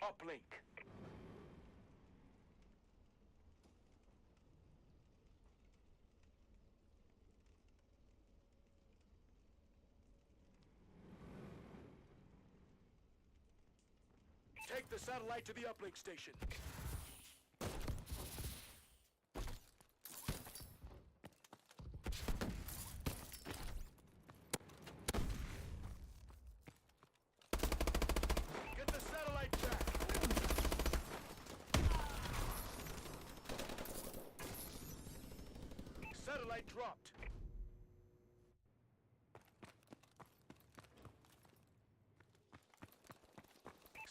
uplink. Take the satellite to the uplink station. Get the satellite back. Satellite dropped.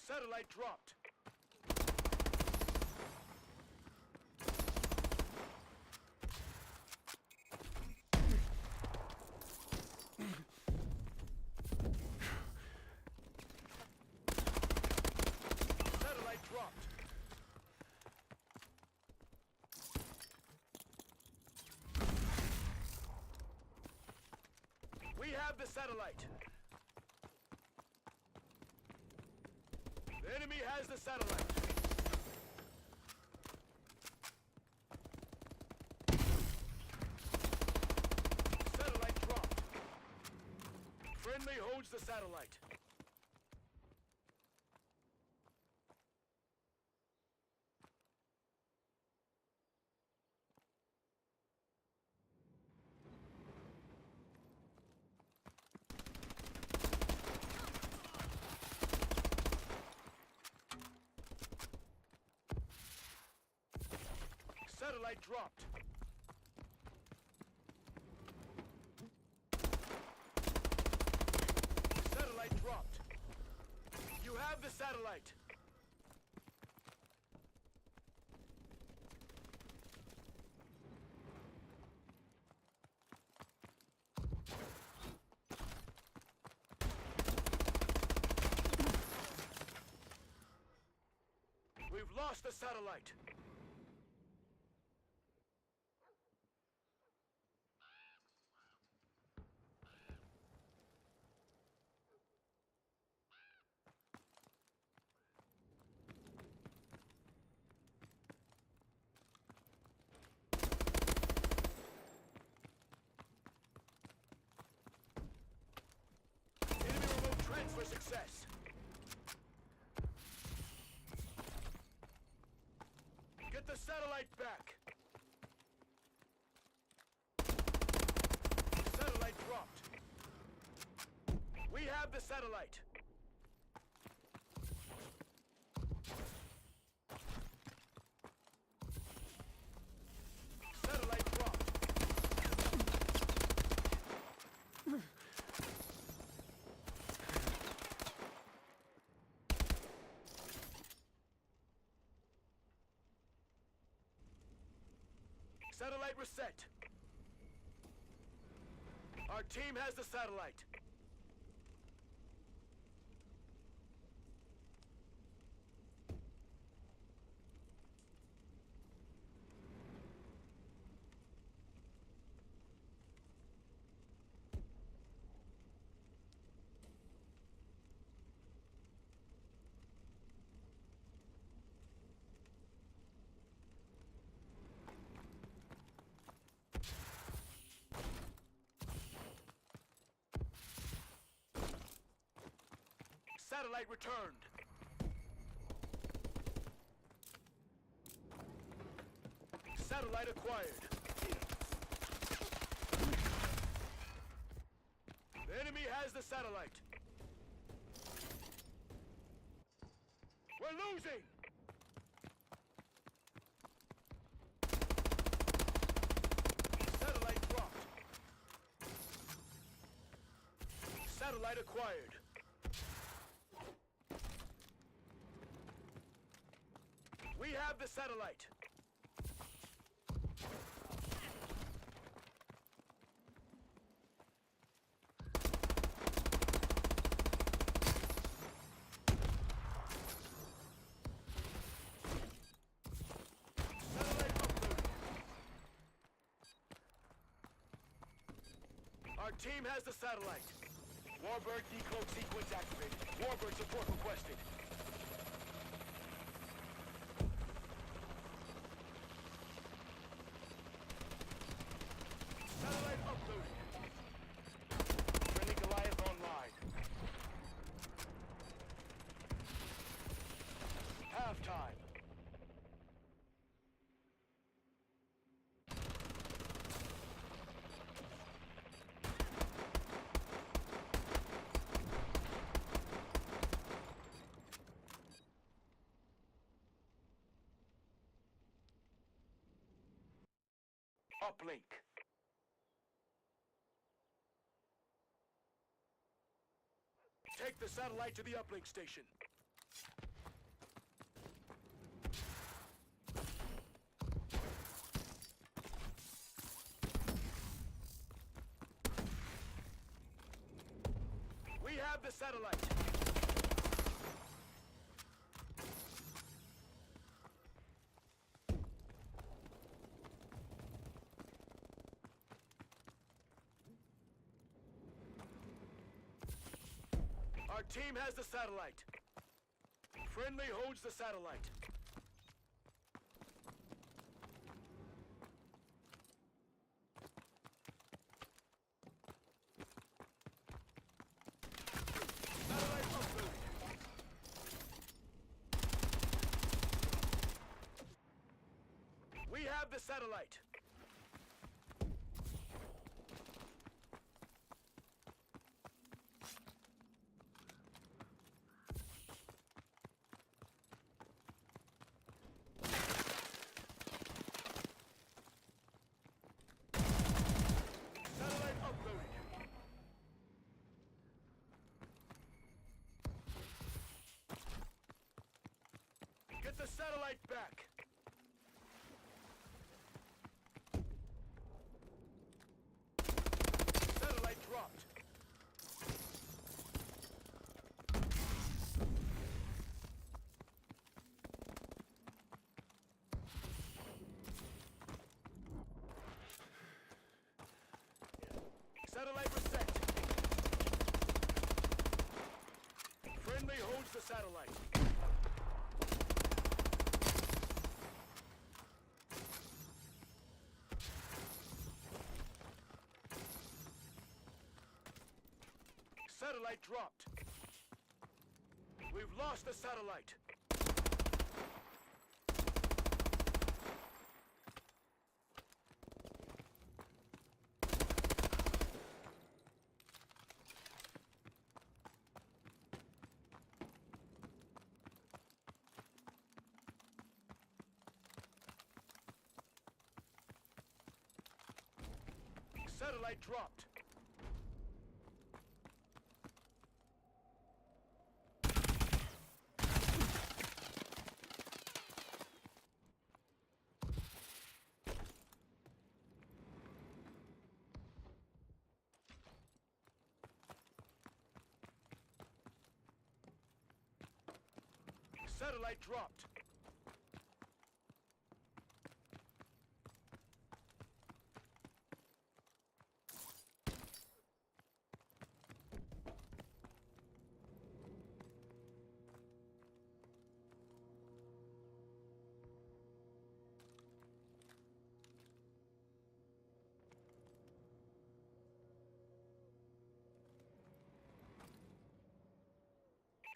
Satellite dropped. Satellite dropped. We have the satellite. The enemy has the satellite. Satellite dropped. Friendly holds the satellite. Satellite dropped. Satellite dropped. You have the satellite. We've lost the satellite. Transfer success. Get the satellite back. Satellite dropped. We have the satellite. Satellite dropped. Satellite reset. Our team has the satellite. Satellite returned. Satellite acquired. The enemy has the satellite. We're losing! Satellite dropped. Satellite acquired. We have the satellite. Our team has the satellite. Warbird decode sequence activated. Warbird support requested. uplink. Take the satellite to the uplink station. We have the satellite. Our team has the satellite. Friendly holds the satellite. Satellite uploaded. We have the satellite. Satellite uploaded. Get the satellite back. Satellite dropped. Satellite reset. Friendly holds the satellite. Satellite dropped. We've lost the satellite. Satellite dropped. Satellite dropped.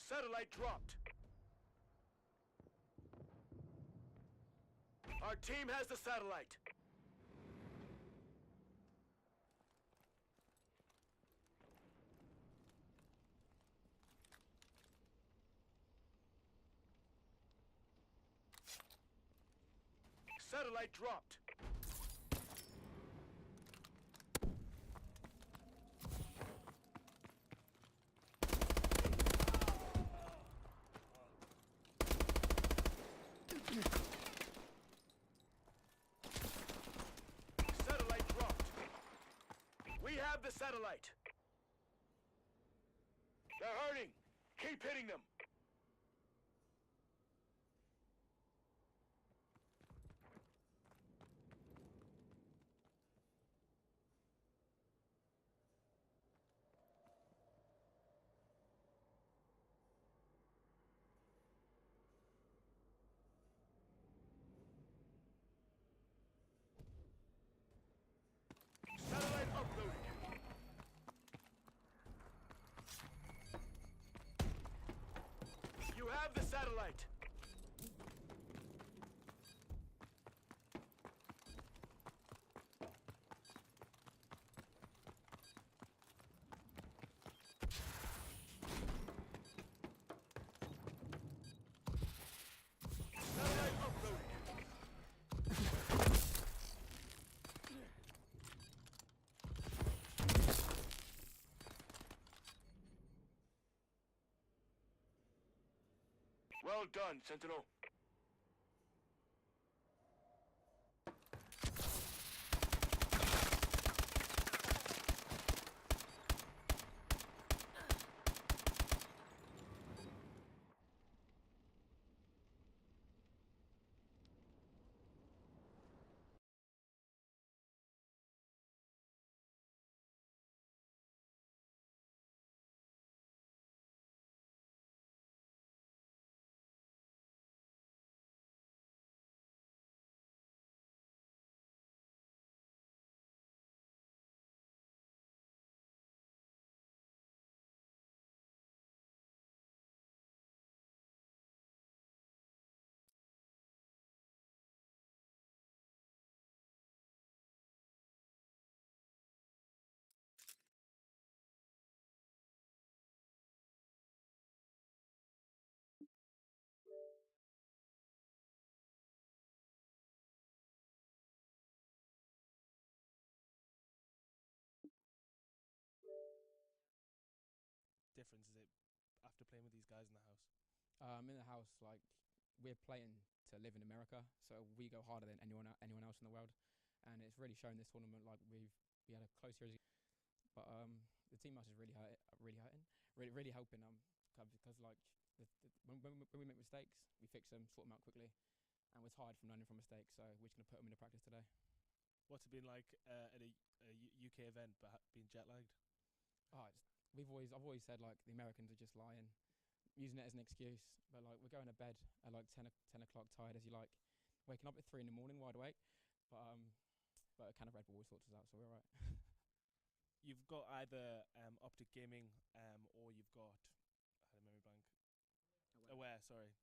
Satellite dropped. Our team has the satellite. Satellite dropped. Satellite dropped. We have the satellite. They're hurting. Keep hitting them. Satellite uploaded. You have the satellite. Satellite uploaded. Well done, Sentinel. Difference is it after playing with these guys in the house? In the house, like we're playing to live in America, so we go harder than anyone else in the world, and it's really shown this tournament. Like we had a close series, but the team match is really helping because like when we make mistakes, we fix them, sort them out quickly, and we're tired from learning from mistakes, so we're just gonna put them into practice today. What's it been like at a UK event, but being jet lagged? I've always said like the Americans are just lying, using it as an excuse. But like we're going to bed at like 10 o'clock, tired as you like, waking up at 3 in the morning, wide awake. But a can of Red Bull sorts us out, so we're alright. You've got either Optic Gaming or you've got I had a memory blank. Aware, sorry.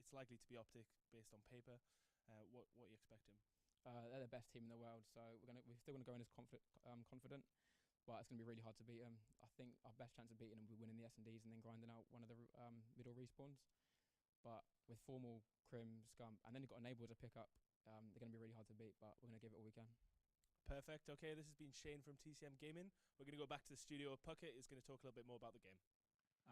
It's likely to be Optic based on paper. What are you expecting? They're the best team in the world, so we're still gonna go in as confident. But it's going to be really hard to beat them. I think our best chance of beating them will be winning the S&Ds and then grinding out one of the middle respawns. But with Formal, Crim, Scum, and then you've got Enable to pick up, they're going to be really hard to beat, but we're going to give it all we can. Perfect. Okay, this has been Shane from TCM Gaming. We're going to go back to the studio. Puckett is going to talk a little bit more about the game.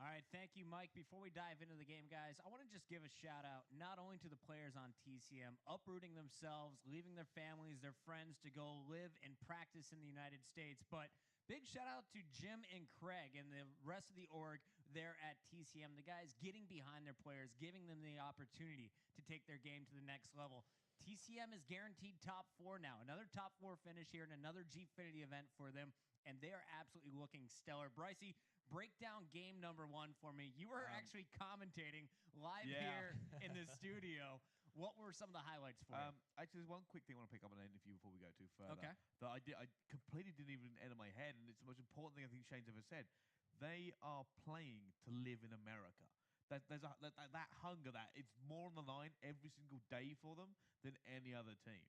All right, thank you, Mike. Before we dive into the game, guys, I want to just give a shout out not only to the players on TCM uprooting themselves, leaving their families, their friends to go live and practice in the United States, but big shout out to Jim and Craig and the rest of the org there at TCM. The guys getting behind their players, giving them the opportunity to take their game to the next level. TCM is guaranteed top 4 now. Another top 4 finish here and another Gfinity event for them, and they are absolutely looking stellar. Brycey, break down game number 1 for me. You were actually commentating live here in the studio. What were some of the highlights for you? Actually, there's one quick thing I want to pick up on the interview before we go too further. Okay. That I completely didn't even enter my head, and it's the most important thing I think Shane's ever said. They are playing to live in America. That hunger, that it's more on the line every single day for them than any other team.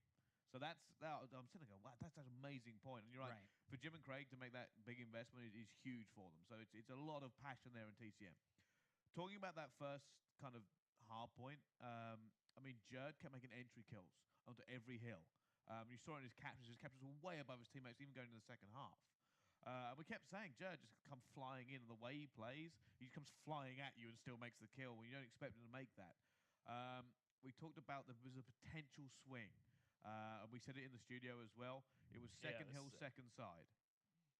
So I'm sitting there going, wow, that's an amazing point. And you're right. For Jim and Craig to make that big investment is huge for them. So it's a lot of passion there in TCM. Talking about that first kind of hard point, I mean, Jerd kept making entry kills onto every hill. You saw in his captures were way above his teammates, even going into the second half. And we kept saying, Jerd just come flying in, and the way he plays, he comes flying at you and still makes the kill when you don't expect him to make that. We talked about there was a potential swing. And we said it in the studio as well. It was second hill, second side.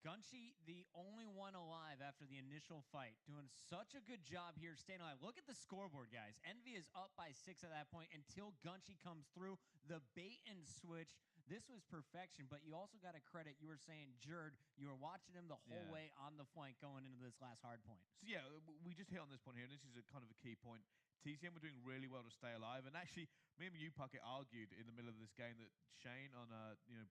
Gunshi, the only one alive after the initial fight, doing such a good job here staying alive. Look at the scoreboard, guys. Envy is up by 6 at that point until Gunshi comes through. The bait and switch. This was perfection, but you also got to credit, you were saying, Jerd, you were watching him the whole way on the flank going into this last hard point. So, yeah, we just hit on this point here, and this is a kind of a key point. TCM were doing really well to stay alive, and actually, me and you, Puckett, argued in the middle of this game that Shane on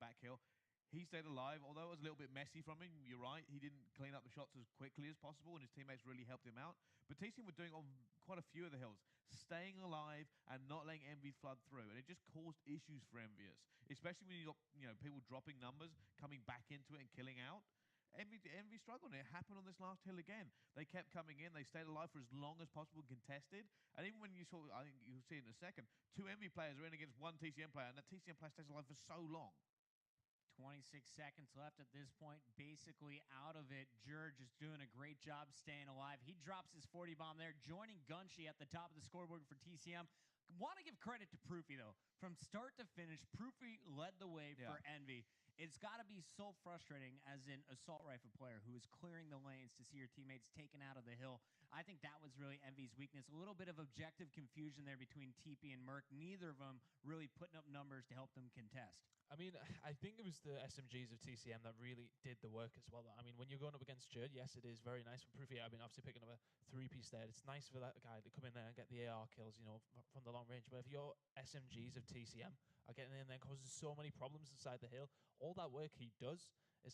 back hill, he stayed alive, although it was a little bit messy from him. You're right. He didn't clean up the shots as quickly as possible, and his teammates really helped him out. But TCM were doing on quite a few of the hills, staying alive and not letting Envy flood through. And it just caused issues for Envious, especially when you got people dropping numbers, coming back into it and killing out. Envy struggled, and it happened on this last hill again. They kept coming in. They stayed alive for as long as possible, contested. And even when you saw, I think you'll see in a second, 2 Envy players are in against 1 TCM player, and that TCM player stays alive for so long. 26 seconds left at this point. Basically out of it. Jurge is doing a great job staying alive. He drops his 40 bomb there, joining Gunshi at the top of the scoreboard for TCM. Want to give credit to Proofy, though. From start to finish, Proofy led the way for Envy. It's got to be so frustrating as an assault rifle player who is clearing the lanes to see your teammates taken out of the hill. I think that was really Envy's weakness. A little bit of objective confusion there between TP and Merc. Neither of them really putting up numbers to help them contest. I mean, I think it was the SMGs of TCM that really did the work as well. I mean, when you're going up against Jerd, yes, it is very nice for Proofy. I mean, obviously picking up a 3-piece there, it's nice for that guy to come in there and get the AR kills, you know, from the long range. But if your SMGs of TCM are getting in there and causing so many problems inside the hill, all that work he does is,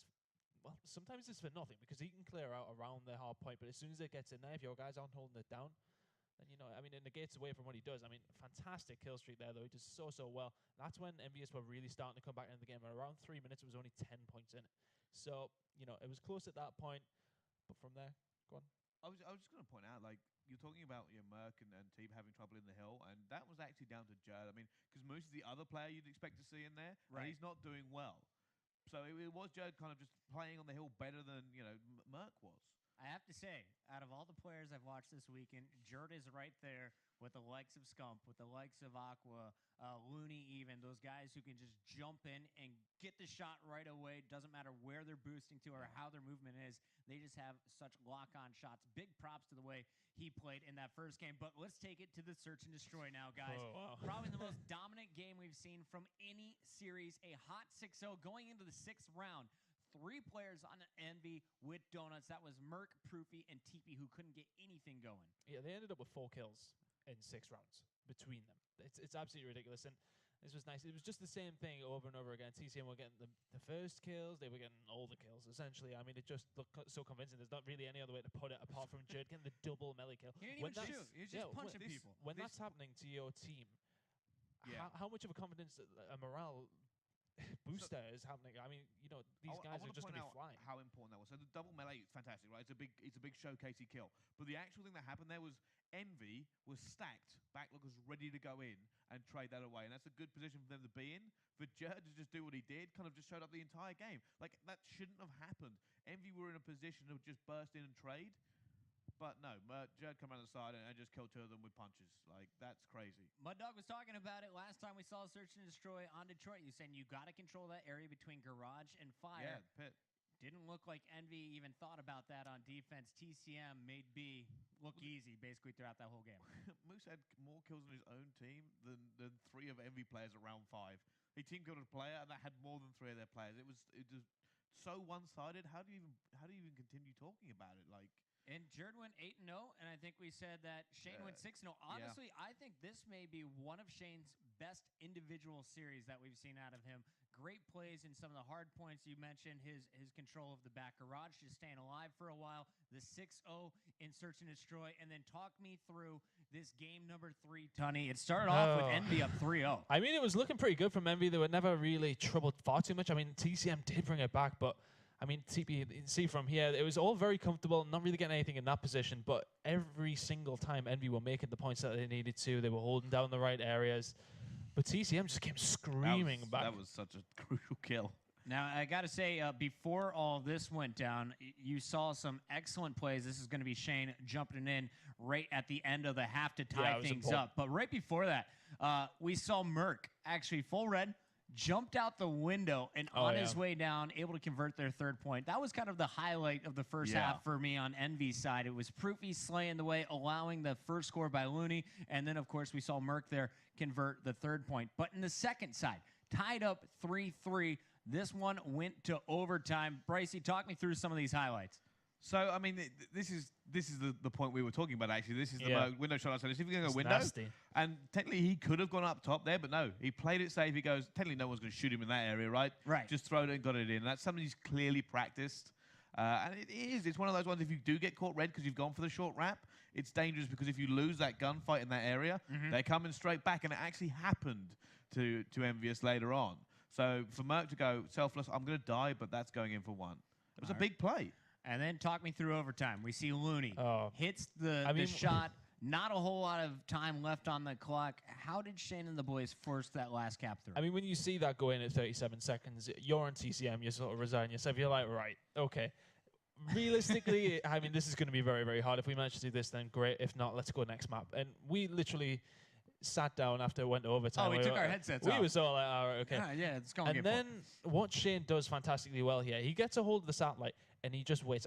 well, sometimes it's for nothing because he can clear out around the hard point. But as soon as it gets in there, if your guys aren't holding it down, then, you know, I mean, it negates away from what he does. I mean, fantastic kill streak there, though. He does so well. That's when Envious were really starting to come back into the game. At around 3 minutes, it was only 10 points in it. So, you know, it was close at that point. But from there, go on. I was just going to point out, like, you're talking about your Merc and Team having trouble in the hill, and that was actually down to Jerd. I mean, because Moose is the other player you'd expect to see in there, and he's not doing well. So it was Jerd kind of just playing on the hill better than, you know, Merc was. I have to say, out of all the players I've watched this weekend, Jerd is right there with the likes of Scump, with the likes of Aqua, Looney even, those guys who can just jump in and get the shot right away. Doesn't matter where they're boosting to or how their movement is. They just have such lock-on shots. Big props to the way he played in that first game. But let's take it to the Search and Destroy now, guys. Oh, wow. Probably the most dominant game we've seen from any series. A hot 6-0 going into the 6th round. 3 players on Envy with donuts. That was Merc, Proofy, and TP, who couldn't get anything going. Yeah, they ended up with 4 kills in 6 rounds between them. It's absolutely ridiculous. And this was nice. It was just the same thing over and over again. TCM were getting the first kills. They were getting all the kills, essentially. I mean, it just looked so convincing. There's not really any other way to put it apart from Jerd getting the double melee kill. He didn't even shoot. He was just punching people. When that's happening to your team, how much of a confidence, a morale booster is happening? I mean, you know, these guys are just going to be flying. How important that was. So the double melee is fantastic, right? It's a big showcasey kill. But the actual thing that happened there was Envy was stacked. Backlookers ready to go in and trade that away, and that's a good position for them to be in. For Jerd to just do what he did, kind of just showed up the entire game. Like, that shouldn't have happened. Envy were in a position to just burst in and trade. But no, Jerd come around the side and just killed 2 of them with punches. Like, that's crazy. Mud Dog was talking about it last time we saw Search and Destroy on Detroit. You saying you got to control that area between garage and fire. Yeah, pit. Didn't look like Envy even thought about that on defense. TCM made B look easy basically throughout that whole game. Moose had more kills on his own team than 3 of Envy players around 5. He team killed a player and that had more than 3 of their players. It was so one-sided. How do you even continue talking about it? Like. And Jerd went 8-0, and I think we said that Shane went 6-0. Honestly, I think this may be one of Shane's best individual series that we've seen out of him. Great plays in some of the hard points. You mentioned his control of the back garage, just staying alive for a while. The 6-0 in Search and Destroy, and then talk me through this game number 3. Tunney, it started off with Envy up 3-0. I mean, it was looking pretty good from Envy. They were never really troubled far too much. I mean, TCM did bring it back, but I mean, TP, you see from here, it was all very comfortable, not really getting anything in that position, but every single time Envy were making the points that they needed to, they were holding down the right areas. But TCM just came screaming back. That was such a crucial kill. Now, I got to say, before all this went down, you saw some excellent plays. This is going to be Shane jumping in right at the end of the half to tie things up. But right before that, we saw Merc, actually full red, jumped out the window and on his way down, able to convert their 3rd point. That was kind of the highlight of the first half for me on Envy's side. It was Proofy slaying the way, allowing the first score by Looney. And then, of course, we saw Merc there convert the 3rd point. But in the second side, tied up 3-3. This one went to overtime. Brycey, talk me through some of these highlights. So, I mean, this is the point we were talking about, actually. This is the window shot. So, if you're going to go window, nasty. And technically he could have gone up top there, but no. He played it safe. He goes, technically no one's going to shoot him in that area, right? Right. Just throw it and got it in. That's something he's clearly practiced. And it is. It's one of those ones, if you do get caught red because you've gone for the short wrap, it's dangerous because if you lose that gunfight in that area, they're coming straight back. And it actually happened to Envious later on. So, for Merc to go selfless, I'm going to die, but that's going in for 1. It was a big play. And then talk me through overtime. We see Looney hits the shot Not a whole lot of time left on the clock. How did Shane and the boys force that last cap through? I mean, when you see that go in at 37 seconds, you're on TCM, you sort of resign yourself. You're like, right, okay. Realistically, I mean, this is going to be very, very hard. If we manage to do this, then great. If not, let's go next map. And we literally sat down after it went to overtime. Oh, we took our headsets we off. were sort of like, all right, okay. Yeah, it's going to And get then what Shane does fantastically well here, he gets a hold of the satellite and he just waits.